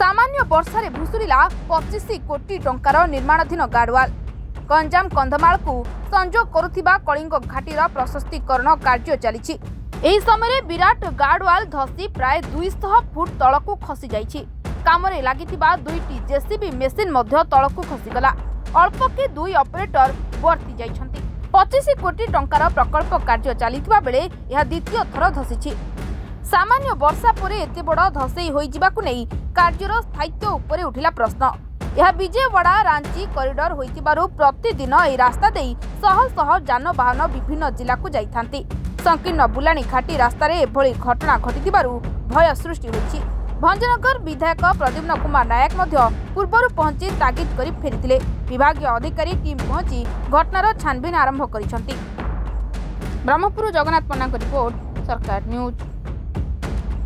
सामान्य वर्षा भुशुड़ा 25 कोटी टंकार निर्माणाधीन गार्डवाल। गंजाम कंधमाल को संजोग करुथिबा कलिंग घाटीर प्रशस्तीकरण कार्य चली। एही समय विराट गार्डवाल धसी प्राय 200 फुट तलकू खसी जाइछि। कामरे लागिथिबा दुईटी जेसीबी मेसिन मध्य तलकू खसीगला। अल्प के दुई ऑपरेटर वर्ती जाइछन्ति। 25 कोटी टंकार प्रकल्प कार्य चलिथिबा बेले यह द्वितीय थर धसीछि। सामान्य वर्षा परे एते बड़ धसई होई जिबाकु नै कार्यर स्थायित्व उपरे उठिला प्रश्न। यह विजयवाड़ा रांची कॉरिडोर होइतिबारु प्रतिदिन एही रास्ता देई शह शह जानवाहन विभिन्न जिला को जाइथांती। संकीर्ण बुलाणी घाटी रास्तार एभली घटना घटिथिबारु भय सृष्टि होइछि। भंजनगर विधायक प्रद्युम्न कुमार नायक मध्य पूर्वरु पहुंची तागिद करी फेरिथिले। विभागीय अधिकारी टीम पहुंची घटनार छानबीन आरंभ करिसंती। ब्रह्मपुर जगन्नाथ पन्नाक रिपोर्ट, सरकार न्यूज।